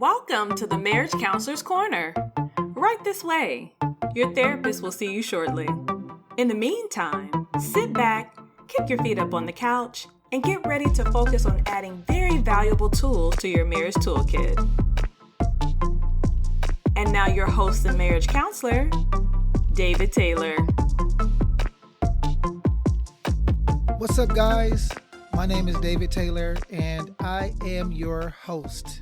Welcome to the Marriage Counselor's Corner. Right this way. Your therapist will see you shortly. In the meantime, sit back, kick your feet up on the couch, and get ready to focus on adding very valuable tools to your marriage toolkit. And now your host and marriage counselor, David Taylor. What's up, guys? My name is David Taylor, and I am your host.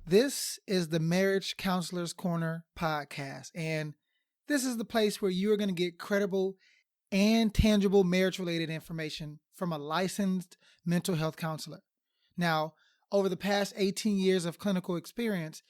This is the Marriage Counselor's Corner podcast, and this is the place where you are going to get credible and tangible marriage-related information from a licensed mental health counselor. Now, over the past 18 years of clinical experience,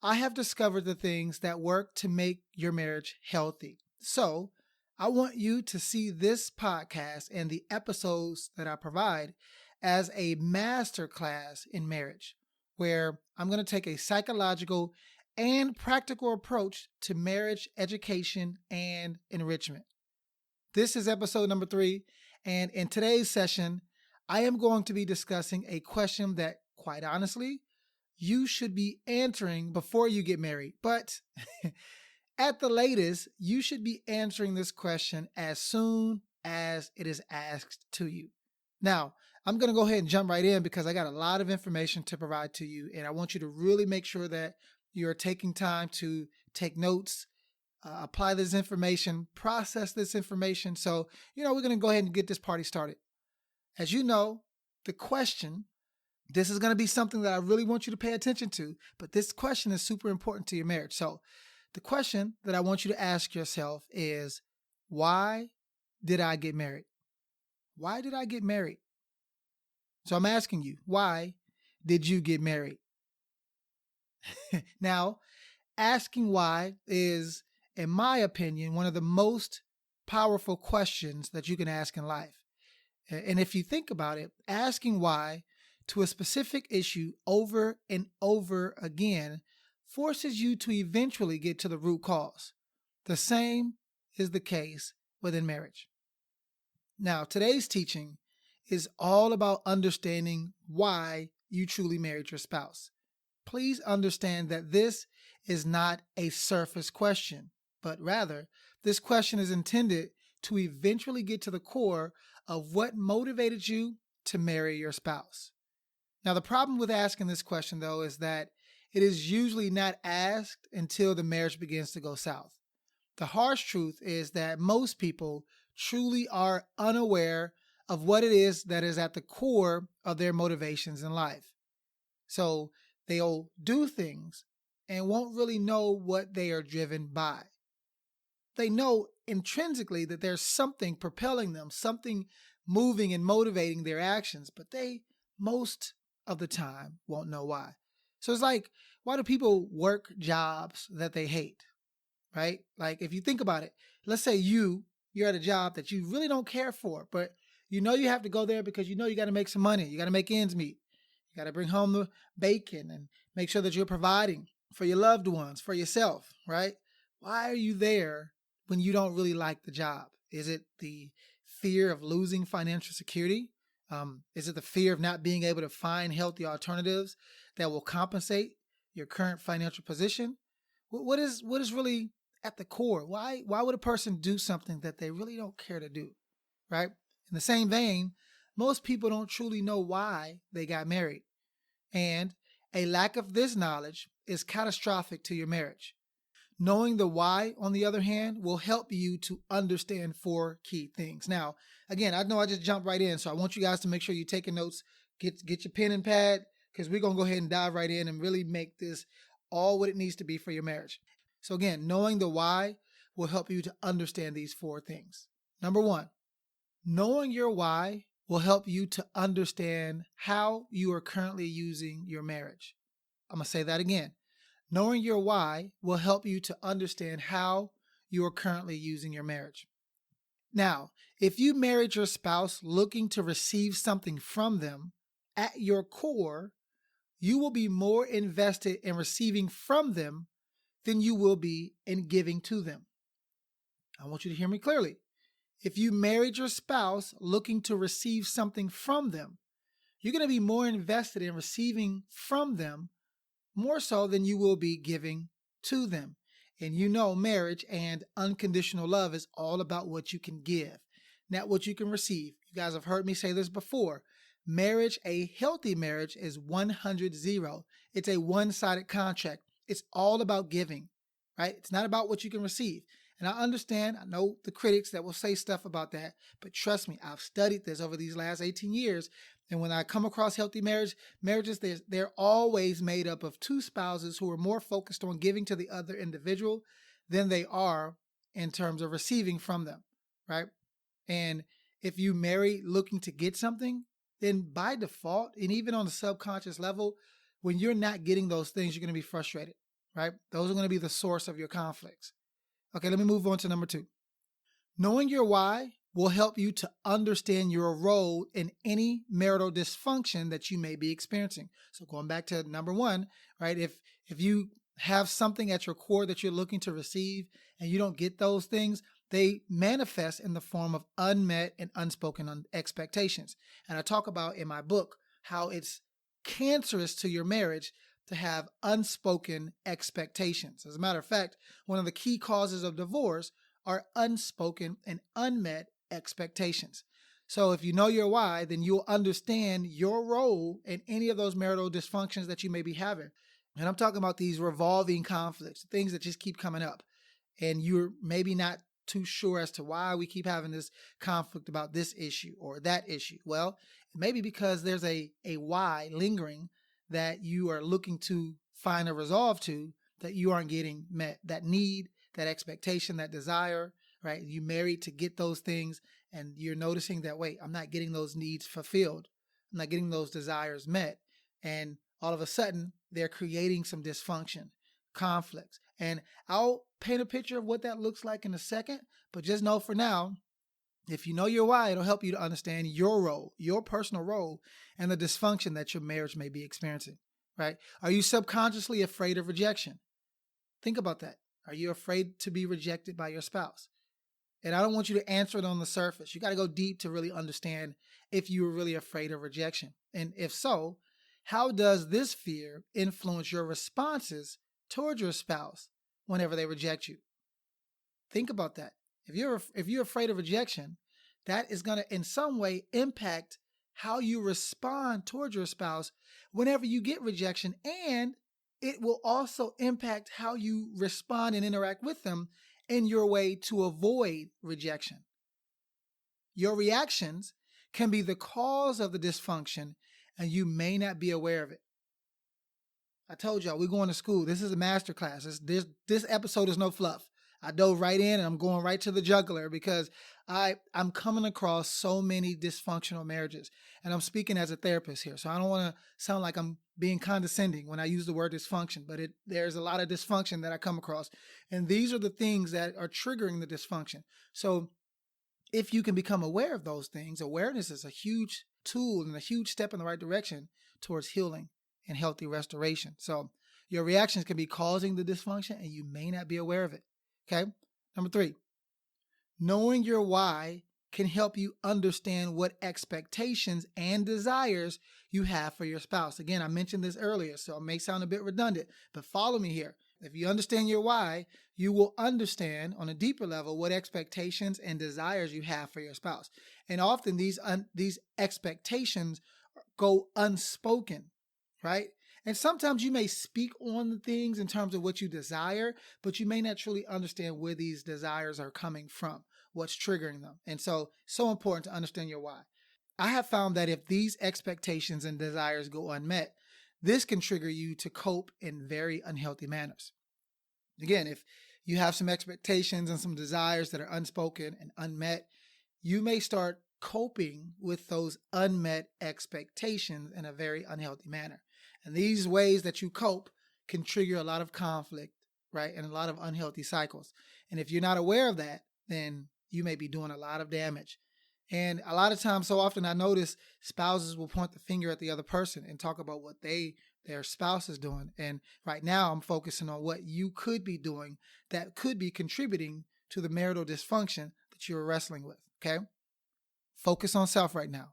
I have discovered the things that work to make your marriage healthy. So, I want you to see this podcast and the episodes that I provide as a masterclass in marriage, where I'm going to take a psychological and practical approach to marriage education and enrichment. This is episode number 3, and in today's session, I am going to be discussing a question that, quite honestly, you should be answering before you get married. But at the latest, you should be answering this question as soon as it is asked to you. Now, I'm going to go ahead and jump right in because I got a lot of information to provide to you, and I want you to really make sure that you're taking time to take notes, apply this information, process this information. So, we're going to go ahead and get this party started. As you know, the question, this is going to be something that I really want you to pay attention to, but this question is super important to your marriage. So, the question that I want you to ask yourself is, why did I get married? Why did I get married? So I'm asking you, why did you get married? Now, asking why is, in my opinion, one of the most powerful questions that you can ask in life. And if you think about it, asking why to a specific issue over and over again forces you to eventually get to the root cause. The same is the case within marriage. Now, today's teaching is all about understanding why you truly married your spouse. Please understand that this is not a surface question, but rather, this question is intended to eventually get to the core of what motivated you to marry your spouse. Now, the problem with asking this question, though, is that it is usually not asked until the marriage begins to go south. The harsh truth is that most people truly are unaware of what it is that is at the core of their motivations in life. So they'll do things and won't really know what they are driven by. They know intrinsically that there's something propelling them, something moving and motivating their actions, but they most of the time won't know why. So it's like, why do people work jobs that they hate, right? Like if you think about it, let's say you're at a job that you really don't care for, but you know you have to go there because you know you got to make some money. You got to make ends meet. You got to bring home the bacon and make sure that you're providing for your loved ones, for yourself, right? Why are you there when you don't really like the job? Is it the fear of losing financial security? Is it the fear of not being able to find healthy alternatives that will compensate your current financial position? What is really at the core? Why would a person do something that they really don't care to do, right? In the same vein, most people don't truly know why they got married. And a lack of this knowledge is catastrophic to your marriage. Knowing the why, on the other hand, will help you to understand 4 key things. Now, again, I know I just jumped right in, so I want you guys to make sure you're taking notes. Get your pen and pad, because we're going to go ahead and dive right in and really make this all what it needs to be for your marriage. So again, knowing the why will help you to understand these 4 things. Number 1, knowing your why will help you to understand how you are currently using your marriage. I'm going to say that again. Knowing your why will help you to understand how you are currently using your marriage. Now, if you married your spouse looking to receive something from them, at your core, you will be more invested in receiving from them than you will be in giving to them. I want you to hear me clearly. If you married your spouse looking to receive something from them, you're going to be more invested in receiving from them more so than you will be giving to them. And you know, marriage and unconditional love is all about what you can give, not what you can receive. You guys have heard me say this before. Marriage, a healthy marriage, is 100-0. It's a one-sided contract. It's all about giving, right? It's not about what you can receive. And I understand, I know the critics that will say stuff about that, but trust me, I've studied this over these last 18 years. And when I come across healthy marriages, they're always made up of two spouses who are more focused on giving to the other individual than they are in terms of receiving from them, right? And if you marry looking to get something, then by default, and even on the subconscious level, when you're not getting those things, you're going to be frustrated, right? Those are going to be the source of your conflicts. Okay, let me move on to number 2. Knowing your why will help you to understand your role in any marital dysfunction that you may be experiencing. So going back to number 1, right? If you have something at your core that you're looking to receive and you don't get those things, they manifest in the form of unmet and unspoken expectations. And I talk about in my book how it's cancerous to your marriage to have unspoken expectations. As a matter of fact, one of the key causes of divorce are unspoken and unmet expectations. So if you know your why, then you'll understand your role in any of those marital dysfunctions that you may be having. And I'm talking about these revolving conflicts, things that just keep coming up. And you're maybe not too sure as to why we keep having this conflict about this issue or that issue. Well, maybe because there's a why lingering that you are looking to find a resolve to that you aren't getting met. That need, that expectation, that desire, right? You married to get those things and you're noticing that, wait, I'm not getting those needs fulfilled. I'm not getting those desires met. And all of a sudden, they're creating some dysfunction, conflicts. And I'll paint a picture of what that looks like in a second, but just know for now, if you know your why, it'll help you to understand your role, your personal role, and the dysfunction that your marriage may be experiencing, right? Are you subconsciously afraid of rejection? Think about that. Are you afraid to be rejected by your spouse? And I don't want you to answer it on the surface. You got to go deep to really understand if you were really afraid of rejection. And if so, how does this fear influence your responses towards your spouse whenever they reject you? Think about that. If you're afraid of rejection, that is going to in some way impact how you respond towards your spouse whenever you get rejection, and it will also impact how you respond and interact with them in your way to avoid rejection. Your reactions can be the cause of the dysfunction, and you may not be aware of it. I told y'all, we're going to school. This is a master class. This episode is no fluff. I dove right in and I'm going right to the jugular because I'm coming across so many dysfunctional marriages. And I'm speaking as a therapist here. So I don't want to sound like I'm being condescending when I use the word dysfunction, but there's a lot of dysfunction that I come across. And these are the things that are triggering the dysfunction. So if you can become aware of those things, awareness is a huge tool and a huge step in the right direction towards healing and healthy restoration. So your reactions can be causing the dysfunction and you may not be aware of it. Okay. Number 3, knowing your why can help you understand what expectations and desires you have for your spouse. Again, I mentioned this earlier, so it may sound a bit redundant, but follow me here. If you understand your why, you will understand on a deeper level what expectations and desires you have for your spouse. And often these expectations go unspoken, right? And sometimes you may speak on the things in terms of what you desire, but you may not truly understand where these desires are coming from, what's triggering them. And so important to understand your why. I have found that if these expectations and desires go unmet, this can trigger you to cope in very unhealthy manners. Again, if you have some expectations and some desires that are unspoken and unmet, you may start coping with those unmet expectations in a very unhealthy manner. And these ways that you cope can trigger a lot of conflict, right? And a lot of unhealthy cycles. And if you're not aware of that, then you may be doing a lot of damage. And a lot of times, so often I notice spouses will point the finger at the other person and talk about what their spouse is doing. And right now I'm focusing on what you could be doing that could be contributing to the marital dysfunction that you're wrestling with, okay? Focus on self right now.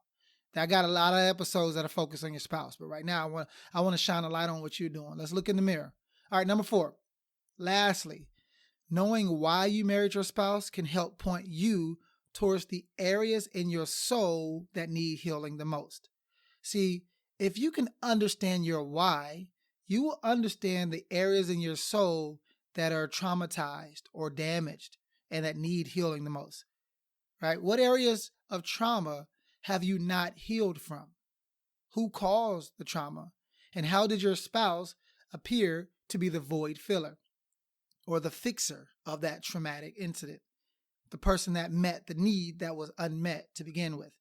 I got a lot of episodes that are focused on your spouse, but right now I want to shine a light on what you're doing. Let's look in the mirror. All right, number 4. Lastly, knowing why you married your spouse can help point you towards the areas in your soul that need healing the most. See, if you can understand your why, you will understand the areas in your soul that are traumatized or damaged and that need healing the most, right? What areas of trauma have you not healed from? Who caused the trauma? And how did your spouse appear to be the void filler or the fixer of that traumatic incident? The person that met the need that was unmet to begin with.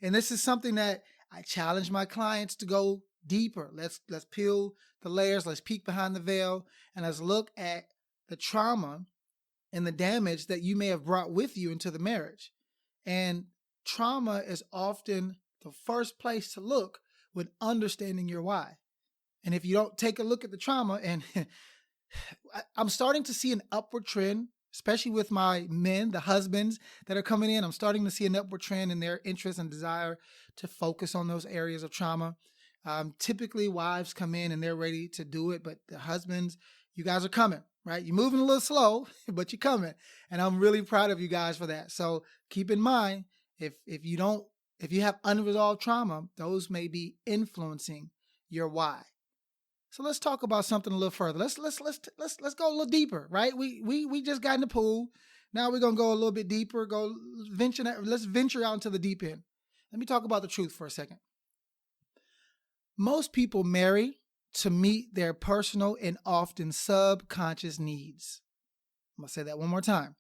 And this is something that I challenge my clients to go deeper. Let's peel the layers, let's peek behind the veil, and let's look at the trauma and the damage that you may have brought with you into the marriage. And trauma is often the first place to look when understanding your why. And if you don't take a look at the trauma, and I'm starting to see an upward trend, especially with my men, the husbands that are coming in. I'm starting to see an upward trend in their interest and desire to focus on those areas of trauma. Typically, wives come in and they're ready to do it, but the husbands, you guys are coming, right? You're moving a little slow, but you're coming. And I'm really proud of you guys for that. So keep in mind, if you have unresolved trauma, those may be influencing your why. So let's talk about something a little further. Let's go a little deeper, right? We just got in the pool. Now we're gonna go a little bit deeper. Let's venture out into the deep end. Let me talk about the truth for a second. Most people marry to meet their personal and often subconscious needs. I'm gonna say that one more time.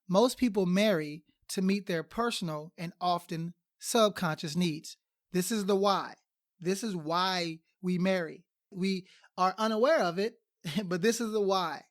Most people marry to meet their personal and often subconscious needs. This is the why. This is why we marry. We are unaware of it, but this is the why.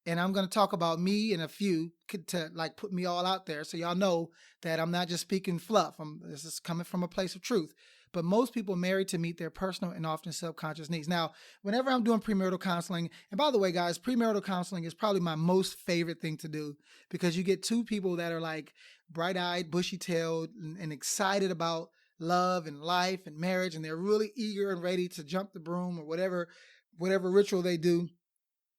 And I'm going to talk about me and a few to like put me all out there so y'all know that I'm not just speaking fluff. This is coming from a place of truth. But most people marry to meet their personal and often subconscious needs. Now, whenever I'm doing premarital counseling, and by the way, guys, premarital counseling is probably my most favorite thing to do because you get two people that are like bright-eyed, bushy-tailed, and excited about love and life and marriage, and they're really eager and ready to jump the broom or whatever ritual they do.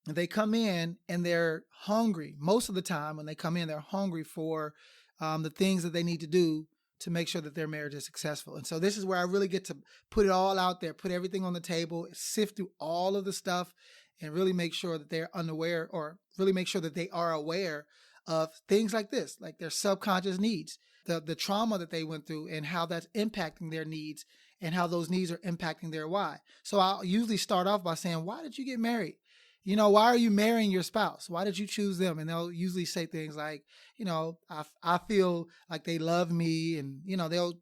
And they come in and they're hungry. Most of the time when they come in, they're hungry for the things that they need to do to make sure that their marriage is successful. And so this is where I really get to put it all out there, put everything on the table, sift through all of the stuff, and really make sure that they're unaware, or really make sure that they are aware of things like this, like their subconscious needs, the trauma that they went through and how that's impacting their needs and how those needs are impacting their why. So I'll usually start off by saying, why did you get married? You know, why are you marrying your spouse? Why did you choose them? And they'll usually say things like, you know, I feel like they love me, and, you know,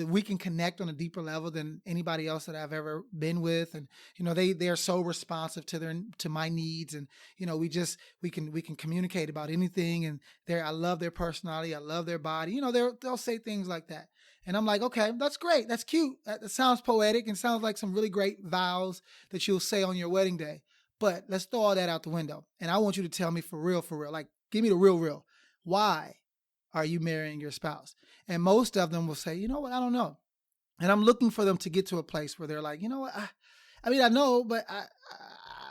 we can connect on a deeper level than anybody else that I've ever been with. And, you know, they're so responsive to my needs. And, you know, we can communicate about anything. And I love their personality. I love their body. You know, they'll say things like that. And I'm like, okay, that's great. That's cute. That sounds poetic and sounds like some really great vows that you'll say on your wedding day. But let's throw all that out the window. And I want you to tell me for real, like, give me the real. Why are you marrying your spouse? And most of them will say, you know what, I don't know. And I'm looking for them to get to a place where they're like, you know what, I mean, I know, but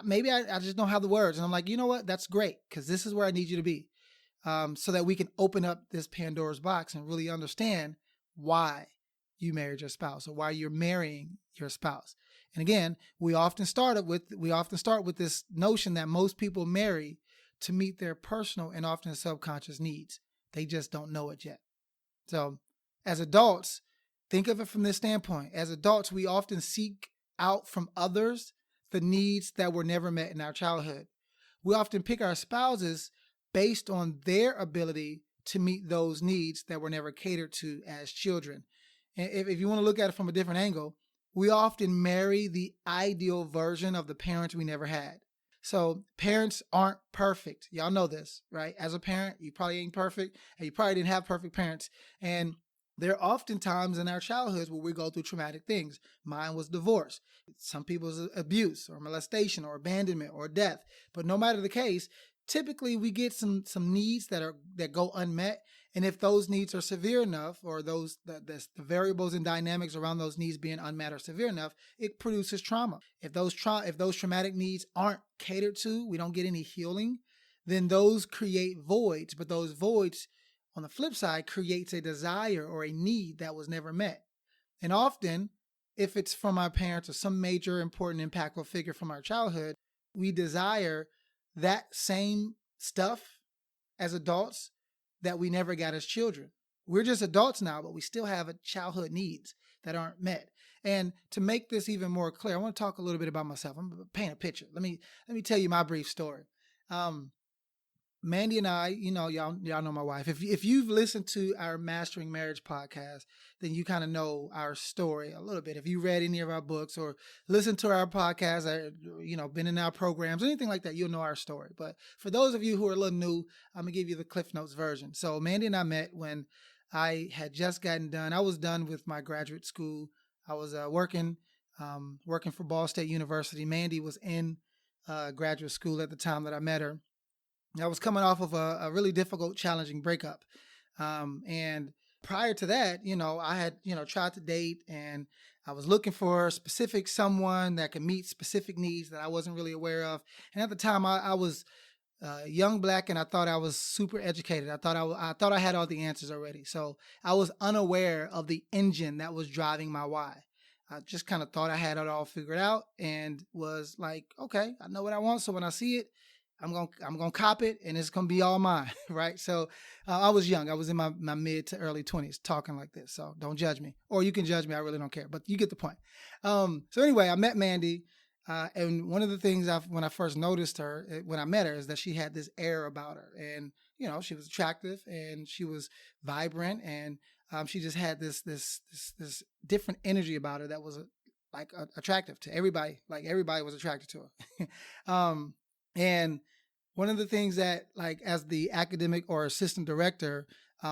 maybe I just don't have the words. And I'm like, you know what, that's great, because this is where I need you to be, so that we can open up this Pandora's box and really understand why you married your spouse or why you're marrying your spouse. And again, we often start with this notion that most people marry to meet their personal and often subconscious needs. They just don't know it yet. So as adults, think of it from this standpoint. As adults, we often seek out from others the needs that were never met in our childhood. We often pick our spouses based on their ability to meet those needs that were never catered to as children. And if you want to look at it from a different angle, we often marry the ideal version of the parents we never had. So parents aren't perfect. Y'all know this, right? As a parent, you probably ain't perfect, and you probably didn't have perfect parents. And there are often times in our childhoods where we go through traumatic things. Mine was divorce. Some people's abuse or molestation or abandonment or death. But no matter the case, typically we get some needs that go unmet, And if those needs are severe enough, or the variables and dynamics around those needs being unmet are severe enough, it produces trauma. If those traumatic needs aren't catered to, we don't get any healing, then those create voids. But those voids, on the flip side, creates a desire or a need that was never met. And often, if it's from our parents or some major, important, impactful figure from our childhood, we desire that same stuff as adults that we never got as children. We're just adults now, but we still have childhood needs that aren't met. And to make this even more clear, I want to talk a little bit about myself. I'm going to paint a picture. Let me tell you my brief story. Mandy and I, y'all know my wife. If you've listened to our Mastering Marriage podcast, then you kind of know our story a little bit. If you read any of our books or listened to our podcast, or, been in our programs, anything like that, you'll know our story. But for those of you who are a little new, I'm going to give you the Cliff Notes version. So Mandy and I met when I had just gotten done. I was done with my graduate school. I was working for Ball State University. Mandy was in graduate school at the time that I met her. I was coming off of a really difficult, challenging breakup. And prior to that, I had, tried to date, and I was looking for someone that could meet specific needs that I wasn't really aware of. And at the time I was young, Black, and I thought I was super educated. I thought I had all the answers already. So I was unaware of the engine that was driving my why. I just kind of thought I had it all figured out and was like, okay, I know what I want. So when I see it, I'm gonna cop it, and it's gonna be all mine, right? So I was young. I was in my mid to early 20s talking like this. So don't judge me, or you can judge me. I really don't care, but you get the point. So anyway, I met Mandy, and one of the things when I first noticed her, when I met her, is that she had this air about her, and she was attractive, and she was vibrant, and she just had this different energy about her that was attractive to everybody. Like everybody was attracted to her. And one of the things that, as the academic or assistant director,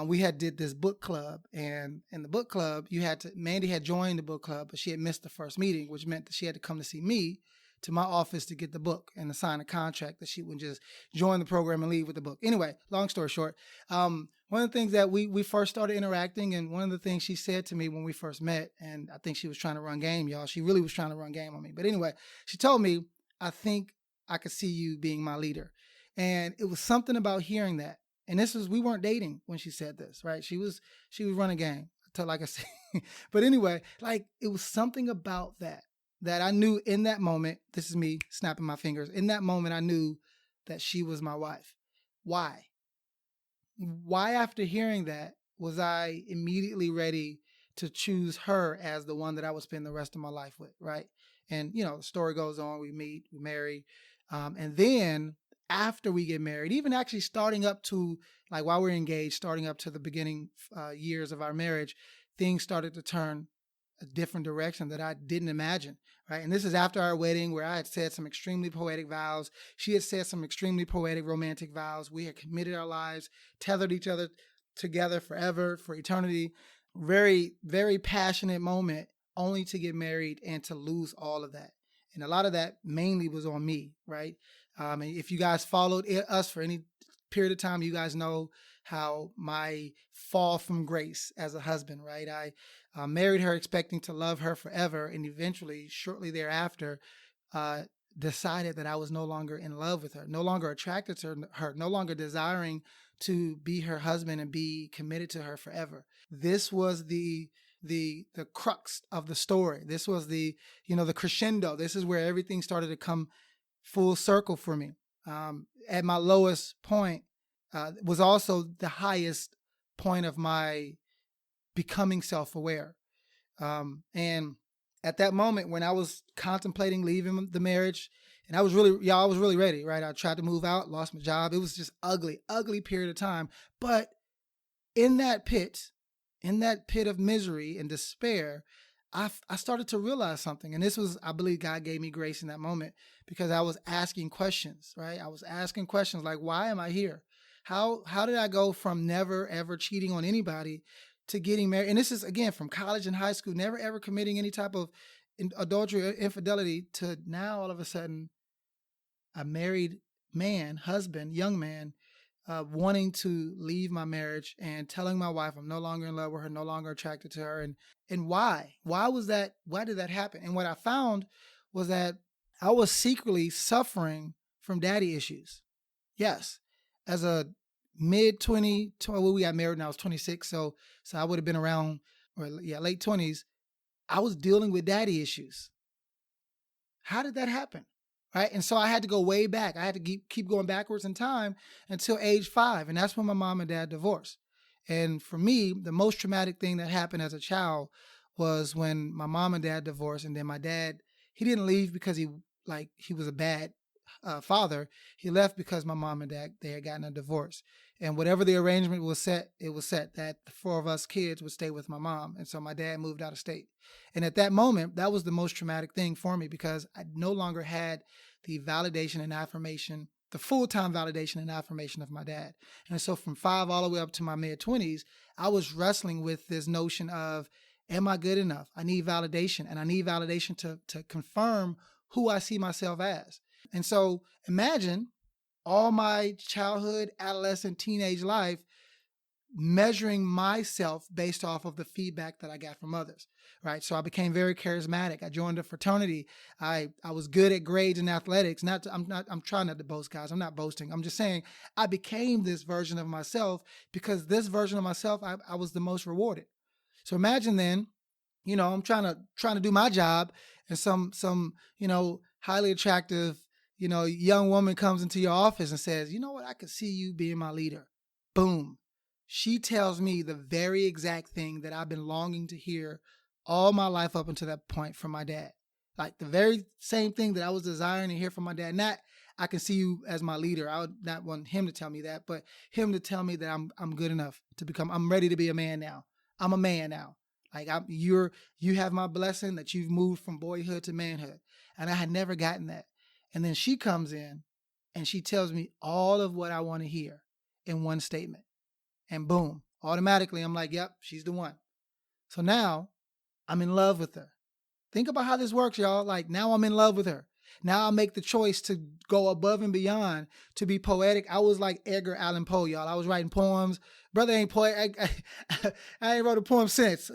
we had did this book club, and in the book club, Mandy had joined the book club, but she had missed the first meeting, which meant that she had to come to see me to my office to get the book and to sign a contract that she wouldn't just join the program and leave with the book. Anyway, long story short, one of the things that we first started interacting, and one of the things she said to me when we first met, and I think she was trying to run game, y'all. She really was trying to run game on me. But anyway, she told me, I think I could see you being my leader. And it was something about hearing that. And we weren't dating when she said this, right? She was running game, like I said. But anyway, it was something about that I knew in that moment. This is me snapping my fingers. In that moment, I knew that she was my wife. Why? Why, after hearing that, was I immediately ready to choose her as the one that I would spend the rest of my life with, right? And, the story goes on. We meet, we marry. And then after we get married, even actually starting up to, while we're engaged, starting up to the beginning years of our marriage, things started to turn a different direction that I didn't imagine, right? And this is after our wedding, where I had said some extremely poetic vows. She had said some extremely poetic romantic vows. We had committed our lives, tethered each other together forever, for eternity. Very, very passionate moment, only to get married and to lose all of that. And a lot of that mainly was on me, right? And if you guys followed us for any period of time, you guys know how my fall from grace as a husband, right? I married her expecting to love her forever, and eventually, shortly thereafter, decided that I was no longer in love with her, no longer attracted to her, no longer desiring to be her husband and be committed to her forever. This was the crux of the story. This was the crescendo. This is where everything started to come full circle for me. At my lowest point was also the highest point of my becoming self-aware. And at that moment, when I was contemplating leaving the marriage, and I was really ready, right? I tried to move out, lost my job. It was just ugly period of time. But in that pit of misery and despair, I started to realize something. And this was, I believe God gave me grace in that moment, because I was asking questions, right? I was asking questions like, why am I here? How did I go from never, ever cheating on anybody to getting married? And this is, again, from college and high school, never, ever committing any type of adultery or infidelity, to now all of a sudden a married man, husband, young man, wanting to leave my marriage and telling my wife I'm no longer in love with her, no longer attracted to her, and why? Why was that? Why did that happen? And what I found was that I was secretly suffering from daddy issues. Yes, as a mid 20, well, we got married when I was 26, so I would have been around, or yeah, late 20s. I was dealing with daddy issues. How did that happen? Right. And so I had to go way back. I had to keep going backwards in time until age 5. And that's when my mom and dad divorced. And for me, the most traumatic thing that happened as a child was when my mom and dad divorced. And then my dad, he didn't leave because he was a bad father. He left because my mom and dad, they had gotten a divorce. And whatever the arrangement was set, it was set that the 4 of us kids would stay with my mom. And so my dad moved out of state. And at that moment, that was the most traumatic thing for me because I no longer had the validation and affirmation, the full-time validation and affirmation of my dad. And so from 5 all the way up to my mid-20s, I was wrestling with this notion of, am I good enough? I need validation, and I need validation to confirm who I see myself as. And so imagine all my childhood, adolescent, teenage life measuring myself based off of the feedback that I got from others, right? So I became very charismatic. I joined a fraternity. I was good at grades and athletics. I'm trying not to boast, guys. I'm not boasting. I'm just saying I became this version of myself because this version of myself, I was the most rewarded. So imagine then, I'm trying to do my job, and some highly attractive, young woman comes into your office and says, you know what, I could see you being my leader. Boom. She tells me the very exact thing that I've been longing to hear all my life up until that point from my dad. Like the very same thing that I was desiring to hear from my dad. Not, I can see you as my leader. I would not want him to tell me that, but him to tell me that I'm good enough I'm ready to be a man now. I'm a man now. Like you have my blessing that you've moved from boyhood to manhood. And I had never gotten that. And then she comes in and she tells me all of what I want to hear in one statement. And boom, automatically I'm like, yep, she's the one. So now I'm in love with her. Think about how this works, y'all. Like now I'm in love with her. Now I make the choice to go above and beyond, to be poetic. I was like Edgar Allan Poe, y'all. I was writing poems. Brother ain't poet. I ain't wrote a poem since.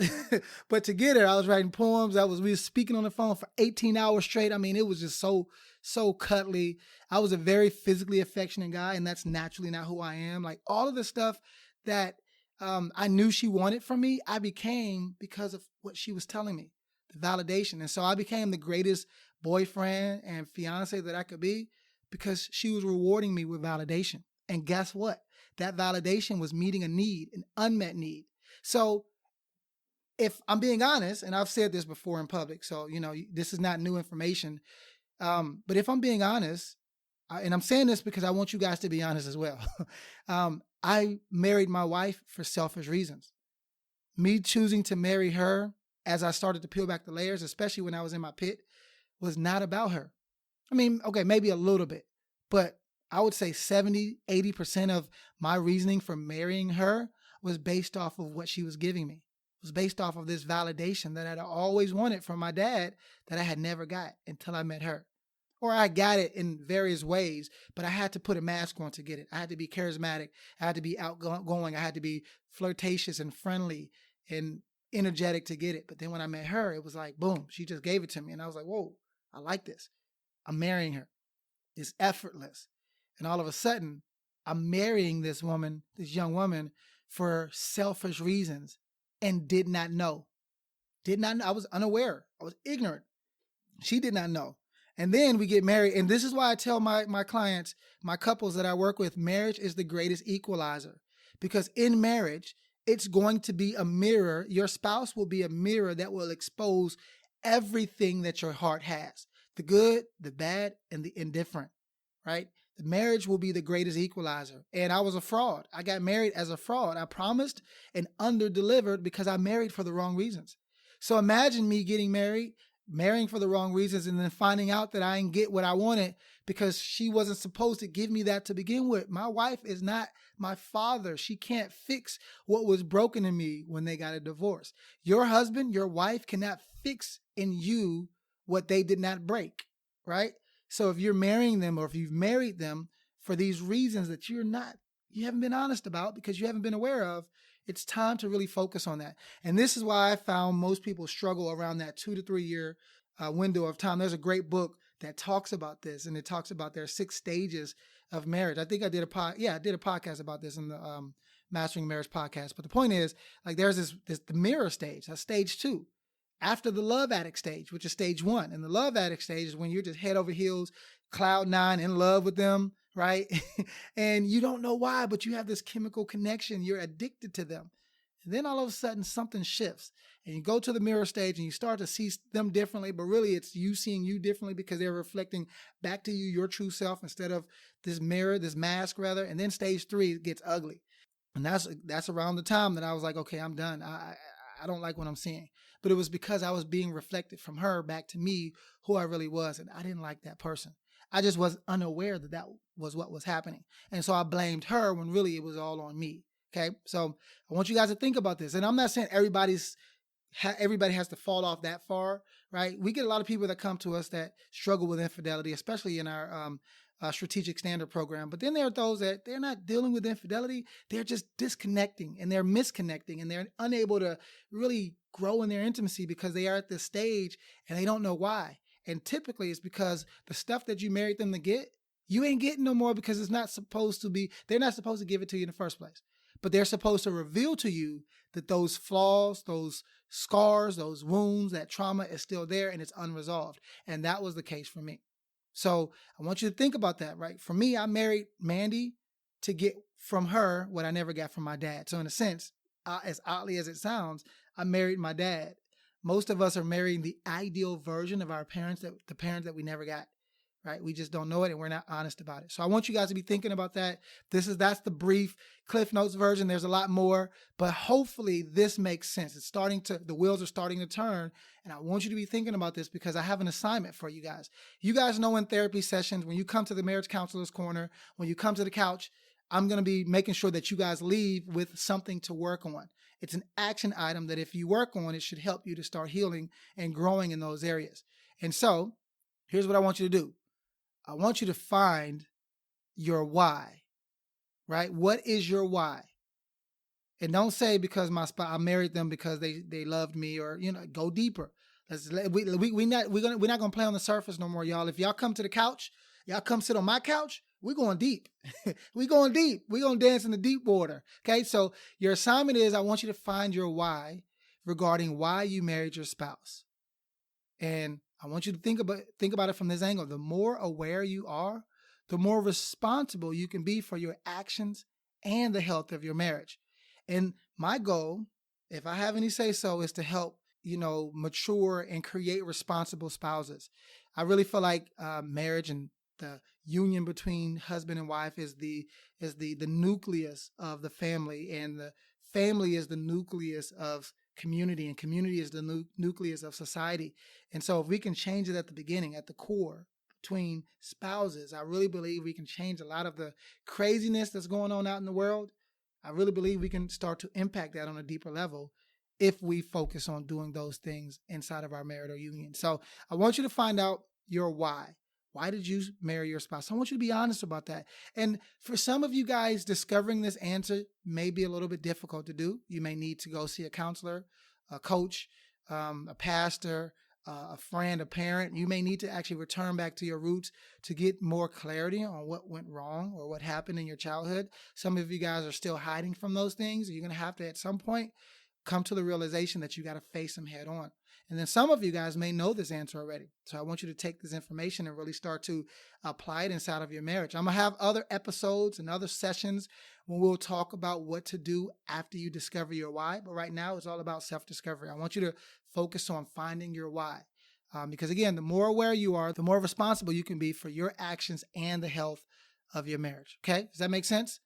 But to get her, I was writing poems. We was speaking on the phone for 18 hours straight. I mean, it was just so cuddly. I was a very physically affectionate guy, and that's naturally not who I am. Like all of the stuff that I knew she wanted from me, I became because of what she was telling me, the validation. And so I became the greatest boyfriend and fiance that I could be because she was rewarding me with validation. And guess what? That validation was meeting a need, an unmet need. So if I'm being honest, and I've said this before in public, so, this is not new information. But if I'm being honest, and I'm saying this because I want you guys to be honest as well. I married my wife for selfish reasons. Me choosing to marry her as I started to peel back the layers, especially when I was in my pit, was not about her. I mean, okay, maybe a little bit, but I would say 70, 80% of my reasoning for marrying her was based off of what she was giving me. It was based off of this validation that I'd always wanted from my dad that I had never got until I met her. Or I got it in various ways, but I had to put a mask on to get it. I had to be charismatic. I had to be outgoing. I had to be flirtatious and friendly and energetic to get it. But then when I met her, it was like, boom, she just gave it to me. And I was like, whoa, I like this. I'm marrying her. It's effortless. And all of a sudden, I'm marrying this woman, this young woman, for selfish reasons and did not know. I was unaware. I was ignorant. She did not know. And then we get married. And this is why I tell my clients, my couples that I work with, marriage is the greatest equalizer. Because in marriage, it's going to be a mirror. Your spouse will be a mirror that will expose everything that your heart has. The good, the bad, and the indifferent, right? The marriage will be the greatest equalizer. And I was a fraud. I got married as a fraud. I promised and under-delivered because I married for the wrong reasons. So imagine me getting married, marrying for the wrong reasons, and then finding out that I didn't get what I wanted because she wasn't supposed to give me that to begin with. My wife is not my father. She can't fix what was broken in me when they got a divorce. Your husband, your wife cannot fix in you what they did not break, right? So if you're marrying them or if you've married them for these reasons that you're not you haven't been honest about because you haven't been aware of, it's time to really focus on that. And this is why I found most people struggle around that 2 to 3 year window of time. There's a great book that talks about this, and it talks about their 6 stages of marriage. I think I did a podcast about this in the Mastering Marriage podcast. But the point is, like, there's this the mirror stage. That's stage 2. After the love addict stage, which is stage 1. And the love addict stage is when you're just head over heels, cloud 9, in love with them, right? And you don't know why, but you have this chemical connection. You're addicted to them. And then all of a sudden something shifts and you go to the mirror stage and you start to see them differently, but really it's you seeing you differently because they're reflecting back to you your true self instead of this mirror, this mask rather. And then stage 3 gets ugly. And that's around the time that I was like, okay, I'm done. I don't like what I'm seeing. But it was because I was being reflected from her back to me, who I really was. And I didn't like that person. I just was unaware that that was what was happening. And so I blamed her when really it was all on me. Okay. So I want you guys to think about this. And I'm not saying everybody has to fall off that far, right? We get a lot of people that come to us that struggle with infidelity, especially in our strategic standard program. But then there are those that they're not dealing with infidelity. They're just disconnecting and they're misconnecting and they're unable to really grow in their intimacy because they are at this stage and they don't know why. And typically it's because the stuff that you married them to get, you ain't getting no more because they're not supposed to give it to you in the first place. But they're supposed to reveal to you that those flaws, those scars, those wounds, that trauma is still there and it's unresolved. And that was the case for me. So I want you to think about that, right? For me, I married Mandy to get from her what I never got from my dad. So in a sense, as oddly as it sounds, I married my dad. Most of us are marrying the ideal version of our parents, the parents that we never got, right? We just don't know it and we're not honest about it. So I want you guys to be thinking about that. That's the brief Cliff Notes version. There's a lot more, but hopefully this makes sense. The wheels are starting to turn. And I want you to be thinking about this because I have an assignment for you guys. You guys know in therapy sessions, when you come to the Marriage Counselor's Corner, when you come to the couch, I'm going to be making sure that you guys leave with something to work on. It's an action item that if you work on, it should help you to start healing and growing in those areas. And so here's what I want you to do. I want you to find your why, right? What is your why? And don't say because I married them because they loved me, or go deeper. We're not gonna play on the surface no more, y'all. If y'all come to the couch, y'all come sit on my couch. We're going deep. We're going deep. We're gonna dance in the deep water. Okay, so your assignment is I want you to find your why regarding why you married your spouse, and I want you to think about it from this angle. The more aware you are, the more responsible you can be for your actions and the health of your marriage. And my goal, if I have any say so, is to help, mature and create responsible spouses. I really feel like marriage and the union between husband and wife is the nucleus of the family, and the family is the nucleus of community, and community is the nucleus of society. And so if we can change it at the beginning, at the core, between spouses, I really believe we can change a lot of the craziness that's going on out in the world. I really believe we can start to impact that on a deeper level if we focus on doing those things inside of our marital union. So I want you to find out your why. Why did you marry your spouse? I want you to be honest about that. And for some of you guys, discovering this answer may be a little bit difficult to do. You may need to go see a counselor, a coach, a pastor, a friend, a parent. You may need to actually return back to your roots to get more clarity on what went wrong or what happened in your childhood. Some of you guys are still hiding from those things. You're going to have to, at some point, come to the realization that you got to face them head on. And then some of you guys may know this answer already. So I want you to take this information and really start to apply it inside of your marriage. I'm going to have other episodes and other sessions when we'll talk about what to do after you discover your why. But right now, it's all about self-discovery. I want you to focus on finding your why. Because again, the more aware you are, the more responsible you can be for your actions and the health of your marriage. Okay? Does that make sense?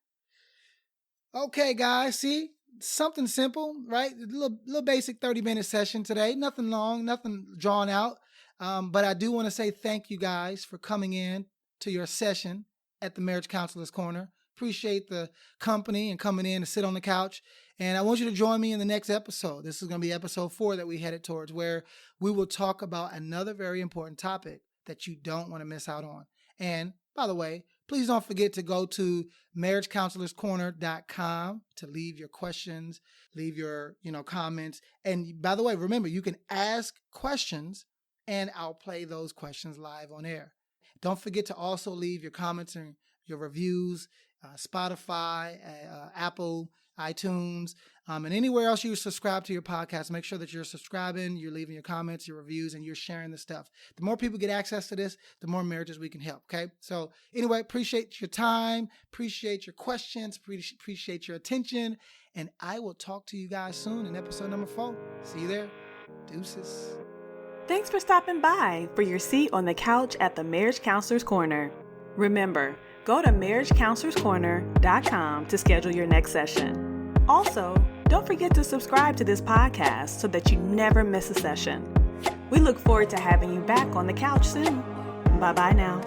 Okay, guys, see? Something simple, right? A little basic 30-minute session today. Nothing long, nothing drawn out. But I do want to say thank you guys for coming in to your session at the Marriage Counselor's Corner. Appreciate the company and coming in to sit on the couch. And I want you to join me in the next episode. This is going to be episode 4 that we headed towards, where we will talk about another very important topic that you don't want to miss out on. And by the way, please don't forget to go to marriagecounselorscorner.com to leave your questions, leave your, comments. And by the way, remember, you can ask questions and I'll play those questions live on air. Don't forget to also leave your comments and your reviews, Spotify, Apple, iTunes, and anywhere else you subscribe to your podcast. Make sure that you're subscribing, you're leaving your comments, your reviews, and you're sharing the stuff. The more people get access to this, the more marriages we can help, okay? So anyway, appreciate your time, appreciate your questions, appreciate your attention, and I will talk to you guys soon in episode number 4. See you there. Deuces. Thanks for stopping by for your seat on the couch at the Marriage Counselor's Corner. Remember, go to marriagecounselorscorner.com to schedule your next session. Also, don't forget to subscribe to this podcast so that you never miss a session. We look forward to having you back on the couch soon. Bye-bye now.